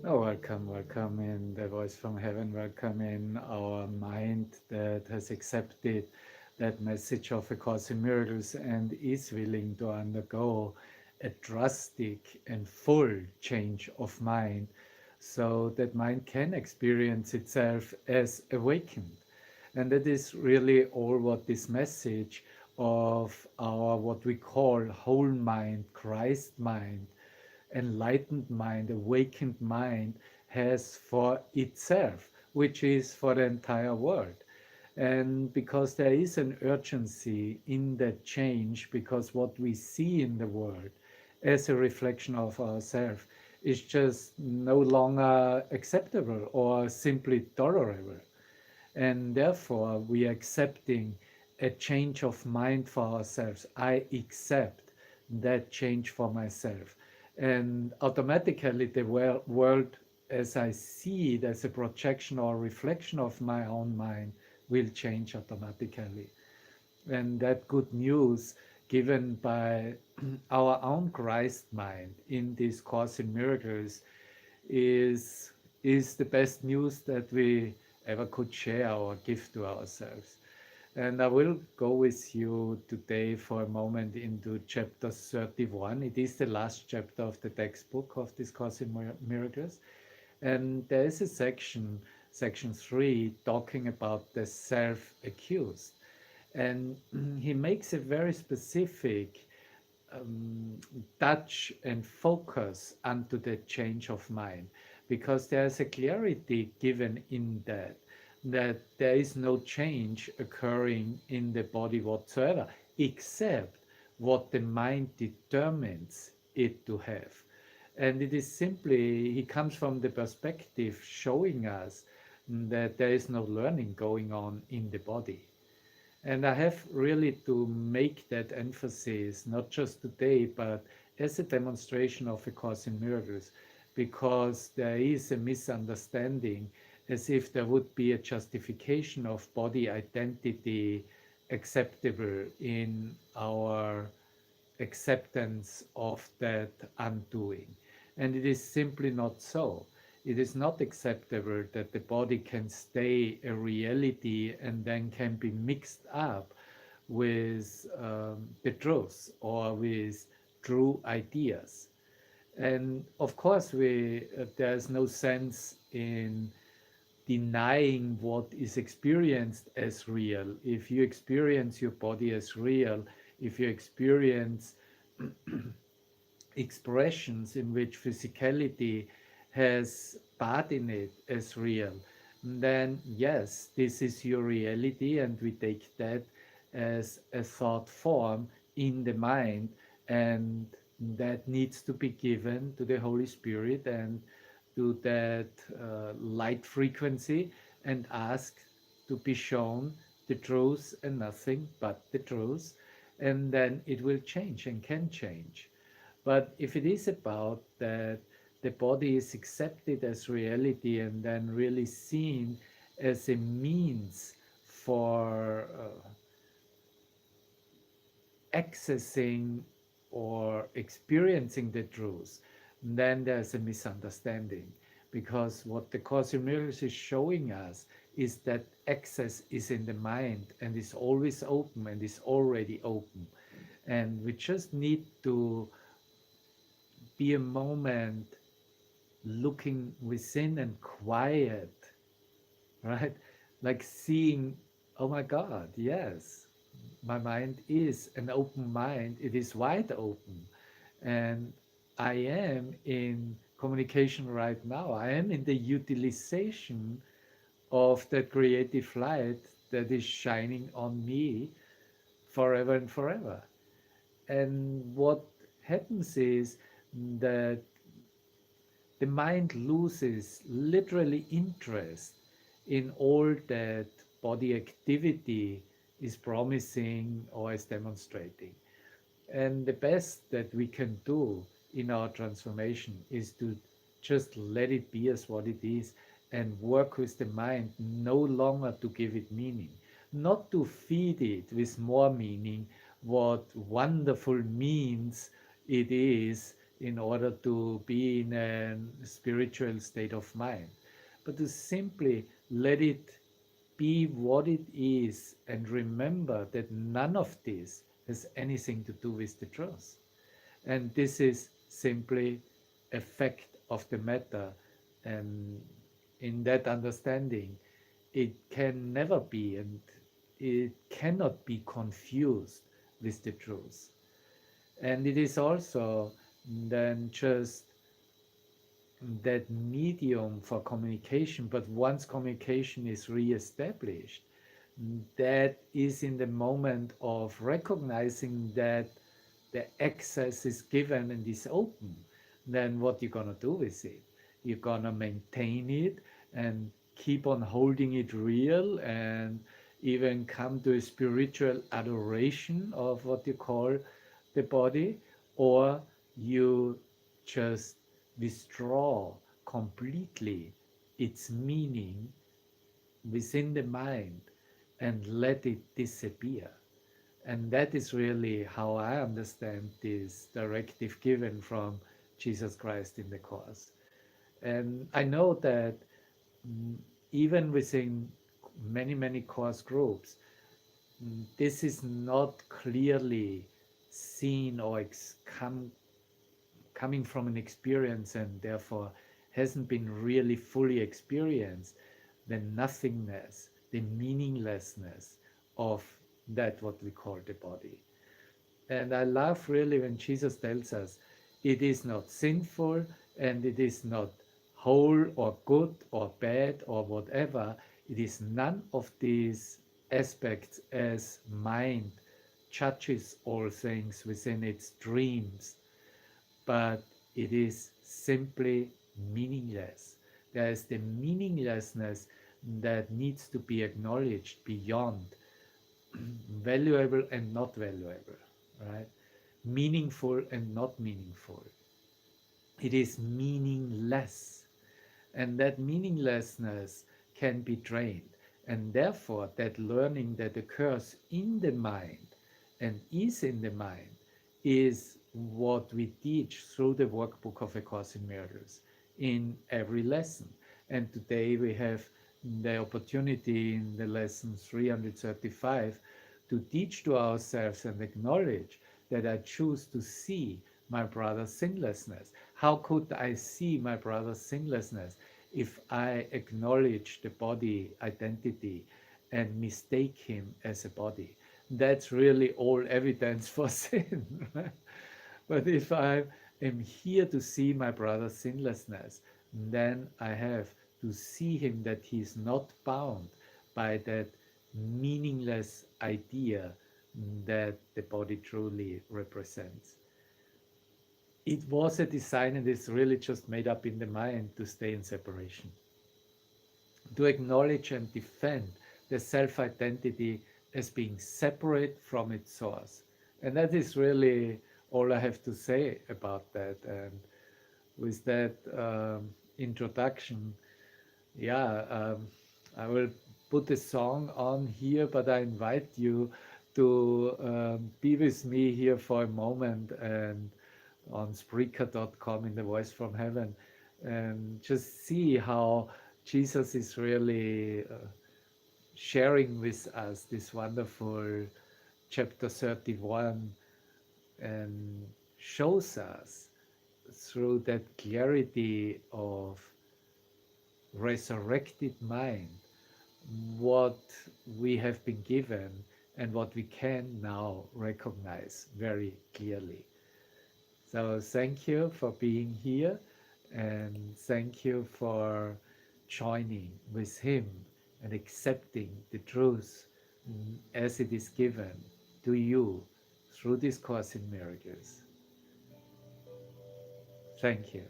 Oh, welcome, welcome in the voice from heaven, welcome in our mind that has accepted that message of A Course in Miracles and is willing to undergo a drastic and full change of mind so that mind can experience itself as awakened. And that is really all what this message of our what we call whole mind, Christ mind, enlightened mind, awakened mind has for itself, which is for the entire world. And because there is an urgency in that change, because what we see in the world as a reflection of ourselves is just no longer acceptable or simply tolerable. And therefore, we are accepting a change of mind for ourselves. I accept that change for myself. And automatically, the world, as I see it as a projection or reflection of my own mind, will change automatically. And that good news given by our own Christ mind in this Course in Miracles is is the best news that we ever could share or give to ourselves. And I will go with you today for a moment into chapter 31. It is the last chapter of the textbook of this Course in Miracles. And there is a section 3, talking about the self accused. And he makes a very specific um, touch and focus onto the change of mind, because there's a clarity given in that there is no change occurring in the body whatsoever except what the mind determines it to have. And it is simply, he comes from the perspective showing us that there is no learning going on in the body. And I have really to make that emphasis, not just today, but as a demonstration of A Course in Miracles, because there is a misunderstanding as if there would be a justification of body identity acceptable in our acceptance of that undoing. And it is simply not so. It is not acceptable that the body can stay a reality and then can be mixed up with the truth or with true ideas. And of course, there's no sense in denying what is experienced as real. If you experience your body as real, if you experience expressions in which physicality has part in it as real, then yes, this is your reality, and we take that as a thought form in the mind, and that needs to be given to the Holy Spirit and to that light frequency and ask to be shown the truth and nothing but the truth, and then it will change and can change. But if it is about that the body is accepted as reality and then really seen as a means for accessing or experiencing the truth, then there's a misunderstanding. Because what the Course in Miracles is showing us is that access is in the mind and is always open and is already open. And we just need to be a moment looking within and quiet, right? Like seeing, oh my God, yes, my mind is an open mind, it is wide open. And I am in communication right now. I am in the utilization of that creative light that is shining on me forever and forever. And what happens is that the mind loses literally interest in all that body activity is promising or is demonstrating. And the best that we can do in our transformation is to just let it be as what it is and work with the mind, no longer to give it meaning, not to feed it with more meaning, what wonderful means it is in order to be in a spiritual state of mind, but to simply let it be what it is and remember that none of this has anything to do with the truth. And this is simply a fact of the matter. And in that understanding, it can never be and it cannot be confused with the truth. And it is also then just that medium for communication, but once communication is re-established, that is in the moment of recognizing that the access is given and is open, then what you're gonna do with it? You're gonna maintain it and keep on holding it real and even come to a spiritual adoration of what you call the body, or you just withdraw completely its meaning within the mind and let it disappear. And that is really how I understand this directive given from Jesus Christ in the Course. And I know that mm, even within many, many Course groups, this is not clearly seen or coming from an experience and therefore hasn't been really fully experienced the nothingness, the meaninglessness of that what we call the body. And I love really when Jesus tells us it is not sinful and it is not whole or good or bad or whatever. It is none of these aspects as mind judges all things within its dreams, but it is simply meaningless. There is the meaninglessness that needs to be acknowledged beyond valuable and not valuable, right? Meaningful and not meaningful. It is meaningless. And that meaninglessness can be trained. And therefore, that learning that occurs in the mind and is in the mind is what we teach through the workbook of A Course in Miracles in every lesson. And today we have the opportunity in the lesson 335 to teach to ourselves and acknowledge that I choose to see my brother's sinlessness. How could I see my brother's sinlessness if I acknowledge the body identity and mistake him as a body? That's really all evidence for sin. Right? But if I am here to see my brother's sinlessness, then I have to see him that he is not bound by that meaningless idea that the body truly represents. It was a design and it's really just made up in the mind to stay in separation, to acknowledge and defend the self identity as being separate from its source. And that is really all I have to say about that. And with that introduction, yeah, I will put a song on here, but I invite you to be with me here for a moment and on Spreaker.com in the Voice from Heaven and just see how Jesus is really sharing with us this wonderful chapter 31 and shows us through that clarity of resurrected mind what we have been given and what we can now recognize very clearly. So thank you for being here and thank you for joining with him and accepting the truth as it is given to you through this Course in Miracles. Thank you.